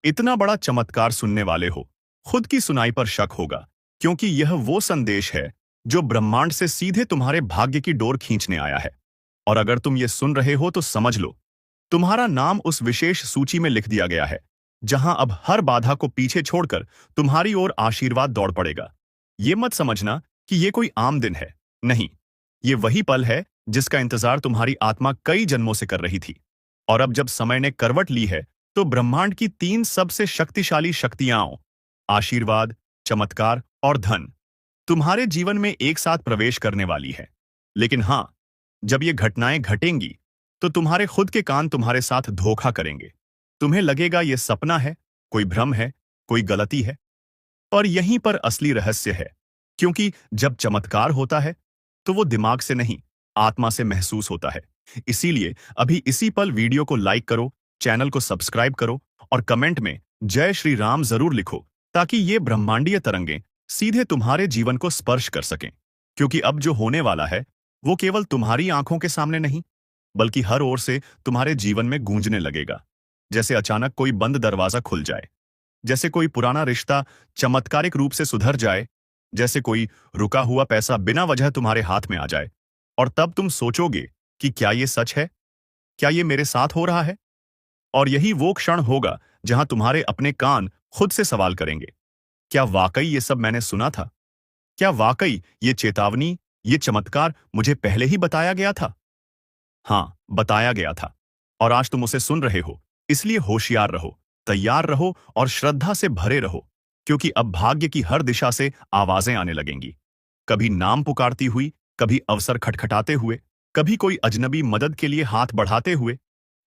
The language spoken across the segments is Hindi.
इतना बड़ा चमत्कार सुनने वाले हो, खुद की सुनाई पर शक होगा, क्योंकि यह वो संदेश है जो ब्रह्मांड से सीधे तुम्हारे भाग्य की डोर खींचने आया है। और अगर तुम ये सुन रहे हो तो समझ लो, तुम्हारा नाम उस विशेष सूची में लिख दिया गया है, जहां अब हर बाधा को पीछे छोड़कर तुम्हारी ओर आशीर्वाद दौड़ पड़ेगा। ये मत समझना कि ये कोई आम दिन है। नहीं, ये वही पल है जिसका इंतजार तुम्हारी आत्मा कई जन्मों से कर रही थी। और अब जब समय ने करवट ली है, तो ब्रह्मांड की तीन सबसे शक्तिशाली शक्तियां, आशीर्वाद, चमत्कार और धन, तुम्हारे जीवन में एक साथ प्रवेश करने वाली है। लेकिन हां, जब ये घटनाएं घटेंगी, तो तुम्हारे खुद के कान तुम्हारे साथ धोखा करेंगे। तुम्हें लगेगा ये सपना है, कोई भ्रम है, कोई गलती है। और यहीं पर असली रहस्य है, क्योंकि जब चमत्कार होता है, तो वो दिमाग से नहीं, आत्मा से महसूस होता है। इसीलिए अभी इसी पल वीडियो को लाइक करो, चैनल को सब्सक्राइब करो और कमेंट में जय श्री राम जरूर लिखो, ताकि ये ब्रह्मांडीय तरंगें सीधे तुम्हारे जीवन को स्पर्श कर सकें। क्योंकि अब जो होने वाला है, वो केवल तुम्हारी आंखों के सामने नहीं, बल्कि हर ओर से तुम्हारे जीवन में गूंजने लगेगा। जैसे अचानक कोई बंद दरवाजा खुल जाए, जैसे कोई पुराना रिश्ता चमत्कारिक रूप से सुधर जाए, जैसे कोई रुका हुआ पैसा बिना वजह तुम्हारे हाथ में आ जाए। और तब तुम सोचोगे कि क्या ये सच है? क्या ये मेरे साथ हो रहा है? और यही वो क्षण होगा जहां तुम्हारे अपने कान खुद से सवाल करेंगे, क्या वाकई ये सब मैंने सुना था? क्या वाकई ये चेतावनी, ये चमत्कार मुझे पहले ही बताया गया था? हाँ, बताया गया था। और आज तुम उसे सुन रहे हो, इसलिए होशियार रहो, तैयार रहो और श्रद्धा से भरे रहो, क्योंकि अब भाग्य की हर दिशा से आवाजें आने लगेंगी। कभी नाम पुकारती हुई, कभी अवसर खटखटाते हुए, कभी कोई अजनबी मदद के लिए हाथ बढ़ाते हुए।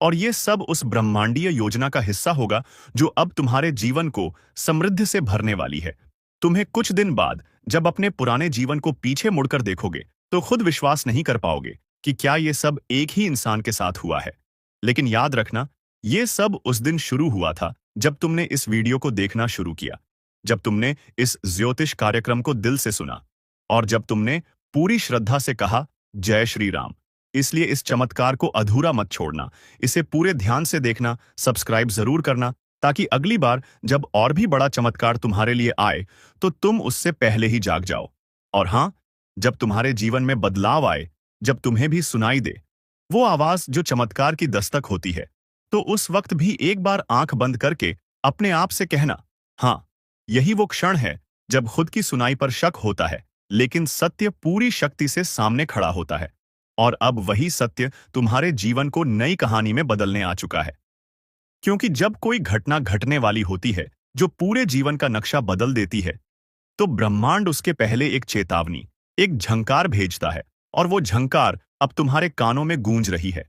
और ये सब उस ब्रह्मांडीय योजना का हिस्सा होगा जो अब तुम्हारे जीवन को समृद्धि से भरने वाली है। तुम्हें कुछ दिन बाद जब अपने पुराने जीवन को पीछे मुड़कर देखोगे, तो खुद विश्वास नहीं कर पाओगे कि क्या ये सब एक ही इंसान के साथ हुआ है। लेकिन याद रखना, ये सब उस दिन शुरू हुआ था जब तुमने इस वीडियो को देखना शुरू किया, जब तुमने इस ज्योतिष कार्यक्रम को दिल से सुना, और जब तुमने पूरी श्रद्धा से कहा जय श्री राम। इसलिए इस चमत्कार को अधूरा मत छोड़ना, इसे पूरे ध्यान से देखना, सब्सक्राइब जरूर करना, ताकि अगली बार जब और भी बड़ा चमत्कार तुम्हारे लिए आए, तो तुम उससे पहले ही जाग जाओ। और हां, जब तुम्हारे जीवन में बदलाव आए, जब तुम्हें भी सुनाई दे वो आवाज जो चमत्कार की दस्तक होती है, तो उस वक्त भी एक बार आंख बंद करके अपने आप से कहना, हां, यही वो क्षण है जब खुद की सुनाई पर शक होता है, लेकिन सत्य पूरी शक्ति से सामने खड़ा होता है। और अब वही सत्य तुम्हारे जीवन को नई कहानी में बदलने आ चुका है। क्योंकि जब कोई घटना घटने वाली होती है जो पूरे जीवन का नक्शा बदल देती है, तो ब्रह्मांड उसके पहले एक चेतावनी, एक झंकार भेजता है। और वो झंकार अब तुम्हारे कानों में गूंज रही है।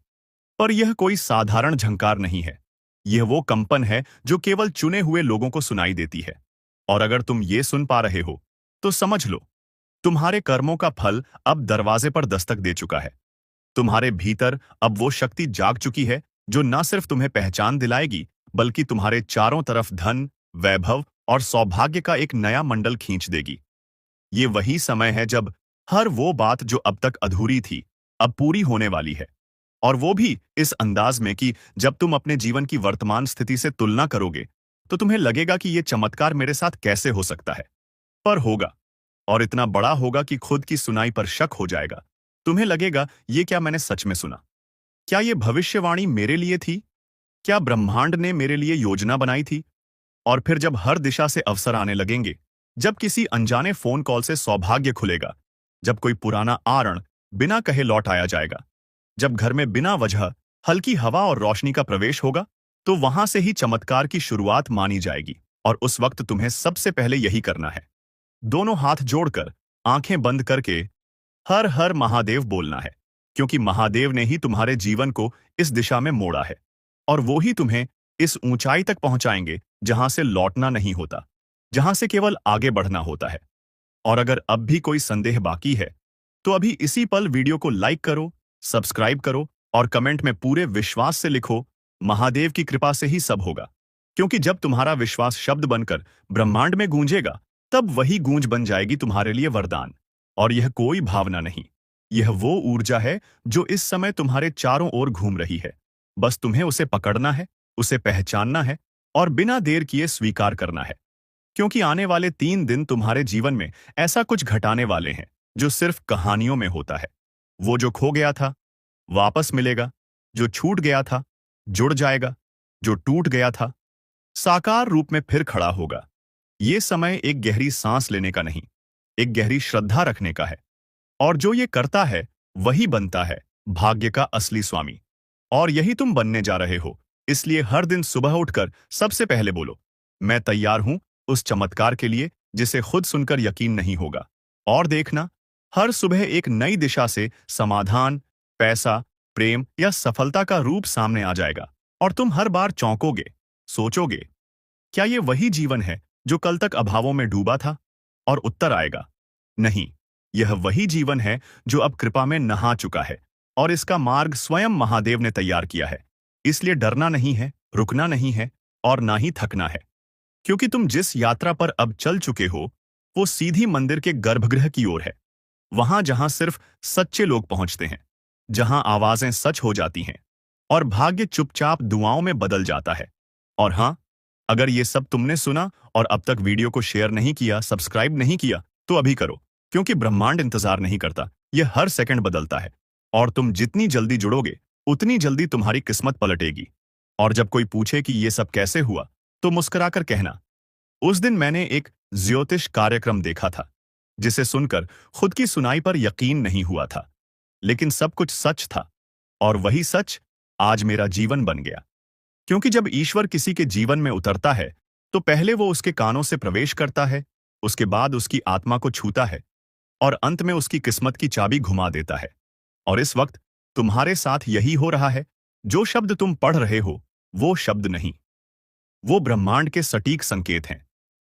पर यह कोई साधारण झंकार नहीं है। यह वो कंपन है जो केवल चुने हुए लोगों को सुनाई देती है। और अगर तुम ये सुन पा रहे हो, तो समझ लो, तुम्हारे कर्मों का फल अब दरवाजे पर दस्तक दे चुका है। तुम्हारे भीतर अब वो शक्ति जाग चुकी है जो न सिर्फ तुम्हें पहचान दिलाएगी, बल्कि तुम्हारे चारों तरफ धन, वैभव और सौभाग्य का एक नया मंडल खींच देगी। ये वही समय है जब हर वो बात जो अब तक अधूरी थी, अब पूरी होने वाली है। और वो भी इस अंदाज में कि जब तुम अपने जीवन की वर्तमान स्थिति से तुलना करोगे, तो तुम्हें लगेगा कि ये चमत्कार मेरे साथ कैसे हो सकता है। पर होगा, और इतना बड़ा होगा कि खुद की सुनाई पर शक हो जाएगा। तुम्हें लगेगा, ये क्या मैंने सच में सुना? क्या ये भविष्यवाणी मेरे लिए थी? क्या ब्रह्मांड ने मेरे लिए योजना बनाई थी? और फिर जब हर दिशा से अवसर आने लगेंगे, जब किसी अनजाने फोन कॉल से सौभाग्य खुलेगा, जब कोई पुराना आरण बिना कहे लौट आया जाएगा, जब घर में बिना वजह हल्की हवा और रोशनी का प्रवेश होगा, तो वहां से ही चमत्कार की शुरुआत मानी जाएगी। और उस वक्त तुम्हें सबसे पहले यही करना है, दोनों हाथ जोड़कर, आंखें बंद करके हर हर महादेव बोलना है। क्योंकि महादेव ने ही तुम्हारे जीवन को इस दिशा में मोड़ा है, और वो ही तुम्हें इस ऊंचाई तक पहुंचाएंगे जहां से लौटना नहीं होता, जहां से केवल आगे बढ़ना होता है। और अगर अब भी कोई संदेह बाकी है, तो अभी इसी पल वीडियो को लाइक करो, सब्सक्राइब करो और कमेंट में पूरे विश्वास से लिखो, महादेव की कृपा से ही सब होगा। क्योंकि जब तुम्हारा विश्वास शब्द बनकर ब्रह्मांड में गूंजेगा, तब वही गूंज बन जाएगी तुम्हारे लिए वरदान। और यह कोई भावना नहीं, यह वो ऊर्जा है जो इस समय तुम्हारे चारों ओर घूम रही है। बस तुम्हें उसे पकड़ना है, उसे पहचानना है और बिना देर किए स्वीकार करना है, क्योंकि आने वाले 3 दिन तुम्हारे जीवन में ऐसा कुछ घटाने वाले हैं जो सिर्फ कहानियों में होता है। वो जो खो गया था वापस मिलेगा, जो छूट गया था जुड़ जाएगा, जो टूट गया था साकार रूप में फिर खड़ा होगा। ये समय एक गहरी सांस लेने का नहीं, एक गहरी श्रद्धा रखने का है। और जो ये करता है वही बनता है भाग्य का असली स्वामी। और यही तुम बनने जा रहे हो। इसलिए हर दिन सुबह उठकर सबसे पहले बोलो, मैं तैयार हूं उस चमत्कार के लिए जिसे खुद सुनकर यकीन नहीं होगा। और देखना, हर सुबह एक नई दिशा से समाधान, पैसा, प्रेम या सफलता का रूप सामने आ जाएगा। और तुम हर बार चौंकोगे, सोचोगे, क्या ये वही जीवन है जो कल तक अभावों में डूबा था? और उत्तर आएगा, नहीं, यह वही जीवन है जो अब कृपा में नहा चुका है। और इसका मार्ग स्वयं महादेव ने तैयार किया है। इसलिए डरना नहीं है, रुकना नहीं है, और ना ही थकना है। क्योंकि तुम जिस यात्रा पर अब चल चुके हो वो सीधी मंदिर के गर्भगृह की ओर है। वहां जहां सिर्फ सच्चे लोग पहुंचते हैं, जहां आवाजें सच हो जाती हैं और भाग्य चुपचाप दुआओं में बदल जाता है। और हां, अगर ये सब तुमने सुना और अब तक वीडियो को शेयर नहीं किया, सब्सक्राइब नहीं किया, तो अभी करो, क्योंकि ब्रह्मांड इंतजार नहीं करता। यह हर सेकंड बदलता है। और तुम जितनी जल्दी जुड़ोगे उतनी जल्दी तुम्हारी किस्मत पलटेगी। और जब कोई पूछे कि ये सब कैसे हुआ, तो मुस्कुराकर कहना, उस दिन मैंने एक ज्योतिष कार्यक्रम देखा था जिसे सुनकर खुद की सुनाई पर यकीन नहीं हुआ था, लेकिन सब कुछ सच था। और वही सच आज मेरा जीवन बन गया। क्योंकि जब ईश्वर किसी के जीवन में उतरता है तो पहले वो उसके कानों से प्रवेश करता है, उसके बाद उसकी आत्मा को छूता है, और अंत में उसकी किस्मत की चाबी घुमा देता है। और इस वक्त तुम्हारे साथ यही हो रहा है। जो शब्द तुम पढ़ रहे हो वो शब्द नहीं, वो ब्रह्मांड के सटीक संकेत हैं,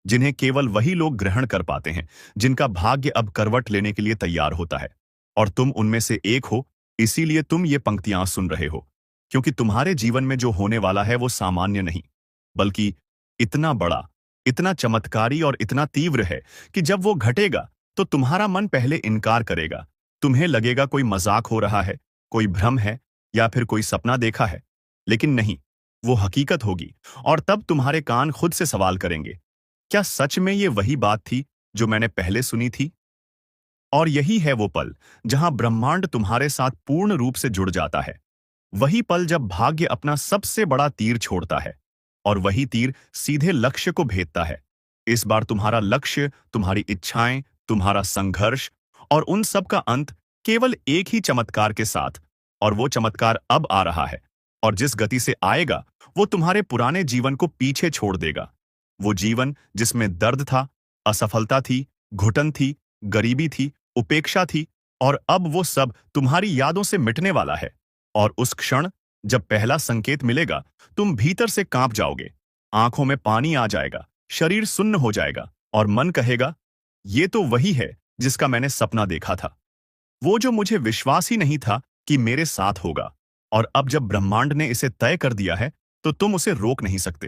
जिन्हें केवल वही लोग ग्रहण कर पाते हैं जिनका भाग्य अब करवट लेने के लिए तैयार होता है। और तुम उनमें से एक हो। इसीलिए तुम ये पंक्तियां सुन रहे हो, क्योंकि तुम्हारे जीवन में जो होने वाला है वो सामान्य नहीं, बल्कि इतना बड़ा, इतना चमत्कारी और इतना तीव्र है कि जब वो घटेगा तो तुम्हारा मन पहले इनकार करेगा। तुम्हें लगेगा कोई मजाक हो रहा है, कोई भ्रम है, या फिर कोई सपना देखा है। लेकिन नहीं, वो हकीकत होगी। और तब तुम्हारे कान खुद से सवाल करेंगे, क्या सच में ये वही बात थी जो मैंने पहले सुनी थी? और यही है वो पल जहां ब्रह्मांड तुम्हारे साथ पूर्ण रूप से जुड़ जाता है। वही पल जब भाग्य अपना सबसे बड़ा तीर छोड़ता है, और वही तीर सीधे लक्ष्य को भेदता है। इस बार तुम्हारा लक्ष्य, तुम्हारी इच्छाएं, तुम्हारा संघर्ष और उन सब का अंत केवल एक ही चमत्कार के साथ। और वो चमत्कार अब आ रहा है, और जिस गति से आएगा वो तुम्हारे पुराने जीवन को पीछे छोड़ देगा। वो जीवन जिसमें दर्द था, असफलता थी, घुटन थी, गरीबी थी, उपेक्षा थी, और अब वो सब तुम्हारी यादों से मिटने वाला है। और उस क्षण जब पहला संकेत मिलेगा, तुम भीतर से कांप जाओगे, आंखों में पानी आ जाएगा, शरीर सुन्न हो जाएगा, और मन कहेगा, ये तो वही है जिसका मैंने सपना देखा था। वो जो मुझे विश्वास ही नहीं था कि मेरे साथ होगा। और अब जब ब्रह्मांड ने इसे तय कर दिया है तो तुम उसे रोक नहीं सकते,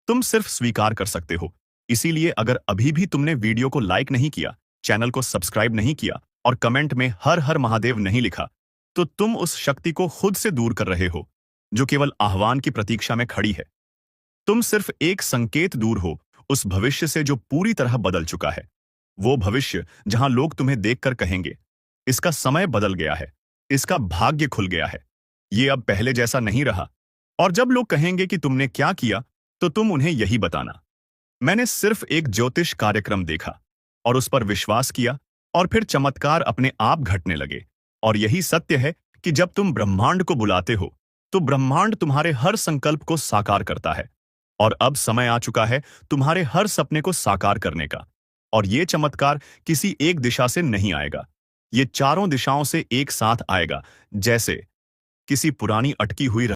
तुम सिर्फ स्वीकार कर सकते हो। इसीलिए अगर अभी भी तुमने वीडियो को लाइक नहीं किया, चैनल को सब्सक्राइब नहीं किया और कमेंट में हर हर महादेव नहीं लिखा, तो तुम उस शक्ति को खुद से दूर कर रहे हो जो केवल आह्वान की प्रतीक्षा में खड़ी है। तुम सिर्फ एक संकेत दूर हो उस भविष्य से जो पूरी तरह बदल चुका है। वो भविष्य जहां लोग तुम्हें देखकर कहेंगे, इसका समय बदल गया है, इसका भाग्य खुल गया है, ये अब पहले जैसा नहीं रहा। और जब लोग कहेंगे कि तुमने क्या किया, तो तुम उन्हें यही बताना, मैंने सिर्फ एक ज्योतिष कार्यक्रम देखा और उस पर विश्वास किया, और फिर चमत्कार अपने आप घटने लगे। और यही सत्य है कि जब तुम ब्रह्मांड को बुलाते हो तो ब्रह्मांड तुम्हारे हर संकल्प को साकार करता है। और अब समय आ चुका है तुम्हारे हर सपने को साकार करने का। और ये चमत्कार किसी एक दिशा से नहीं आएगा, ये चारों दिशाओं से एक साथ आएगा, जैसे किसी पुरानी अटकी हुई